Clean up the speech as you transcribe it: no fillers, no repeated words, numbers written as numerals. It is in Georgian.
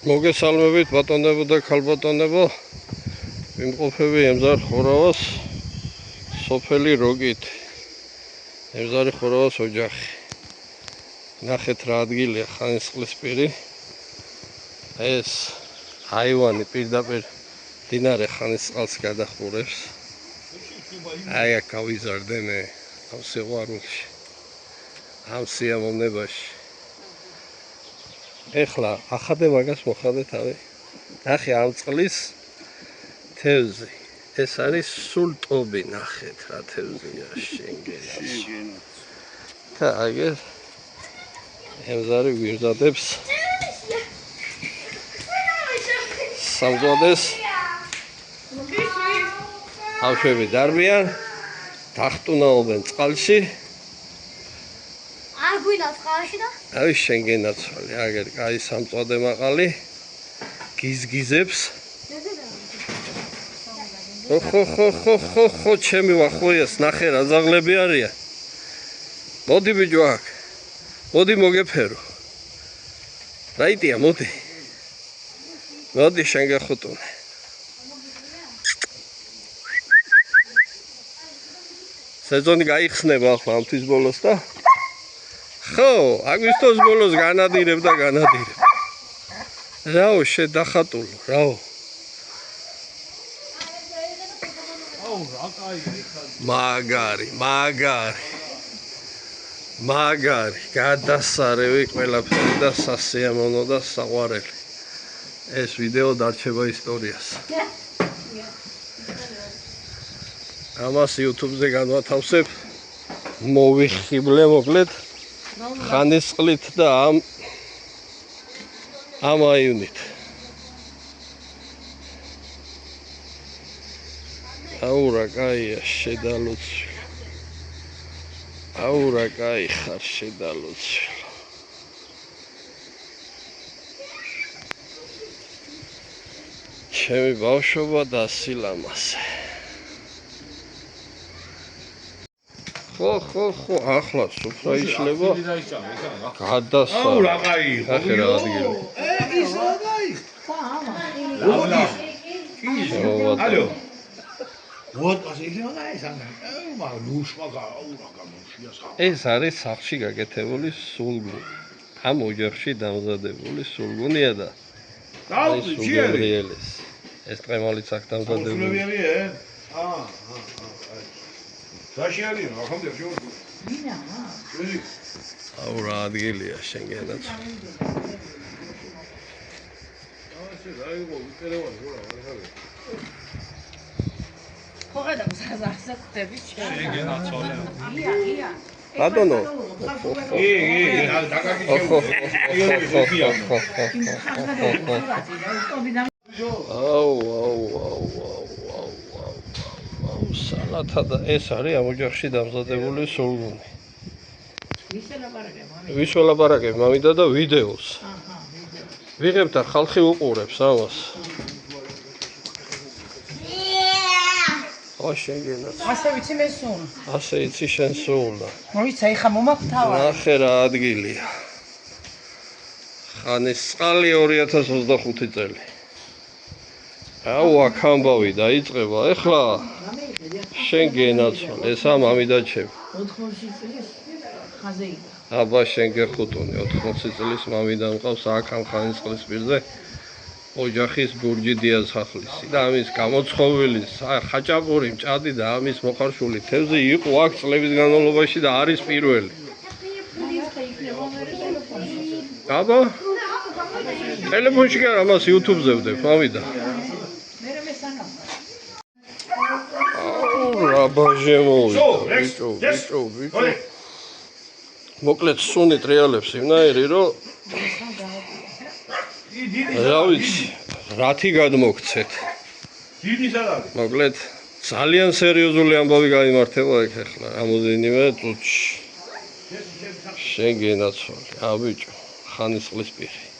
მოგესალმებით ბატონებო და ქალბატონებო. ვიმყოფები ემზარ ხორავას სოფელი როგით. ემზარი ხორავას ოჯახი. ნახეთ რა ადგილია ხანისწყლისპირი. ეს აივანი პირდაპირ მდინარე ხანისწყალს გადახურებს. აი აქ გავიზარდე მე ამ სიყვარულში, ამ სიამოვნებაში. ეხლა ახადე მაგას მოხადე თავი. ნახე ამ წყლის თევზი. ეს არის სულ ტობი, ნახეთ რა თევზია შენგენაც. და აგერ ემზარი გვიმზადებს სამზადეს. ავშვები დარბიან, დახტუნაობენ წყალში. აი შენგენაცვალი, აგერ კაი სამწვადე მაყალი გიზგიზებს. ხო, ჩემი ვახოიას, ნახე რა ზაღლები არიან. მოდი ბიჭო აქ. მოდი მოგეფერო. რაიტია, მოდი. მოდი შენ გახუტუნე. სეზონი გაიხსნება ახლა ამ თვის ბოლოს და ხო, აგვისტოს ბოლოს განადირებ და განადირებ. რაო შედახატულო, რაო. მაგარი, გადასარევი ყველაფერი და სასიამოვნო და საყვარელი. ეს ვიდეო დარჩება ისტორიას. ამას YouTube-ზე განვათავსებ. მოვიხიბლე მოკლედ ხანისწყლით და ამ აივნით. აურა კაია შედალოცვი. აურა კაი ხარ შედალოცვი. ჩემი ბავშვობა და სილამაზე. ხო, ახლა სუფრა იშლება. გადასა. აურა კაი. ახლა რა ადგილი. ის რა კაი. ალო. Вот посмотрите, ეს არის სახლში გაკეთებული სულგუნი. ამ ოჯახში დამზადებული სულგუნია და სულგუნიელეს. ეს ტყემალიც აქ დამზადებული. აუ რა ადგილია შენგენაც. ბატონო. სალათა და ეს არის ამ ოჯახში დამზადებული სულგუნი. ვის ველაპარაკებ მამიდა და ვიდეოს. ვიღებ და ხალხი უყურებს ამას. შენგენაც. ასე ვიცი მე სულ. ასე იცი შენ სულ და. მოიცა ეხა მომაკვთავა. ნახე რა ადგილია. ხანისწყალი 2025 წელი. აუ აქ ამბავი დაიწყება. ეხლა შენგენაც ეს ამამიდა ჩემი. 80 წლის ხაზე იყო. აბა შენ გეხუტუნე 80 წლის მამიდა მყავს აქ ამ ხანისწყლის პირზე. ოჯახის ბურჯი დიასახლისი და ამის გამოცხობილი ხაჭაპური მჭადი და ამის მოხარშული თევზი იყო აქ წლების განმავლობაში და არის პირველი. აბა ტელეფონში კი არა, ამას YouTube-ზე ვდებ, მამიდა. აუ რა ბაჟე მოვიდა, ბიჭო. მოკლედ სუნი ტრიალებს იმნაირი, რომ რა ვიცი, რათი გადმოგცეთ. მოკლედ ძალიან სერიოზული ამბავი გაიმართება ეგ ახლა რამოდენიმე წუთში. შენგენაცვალი, ბიჭო, ხანისწყლისპირი.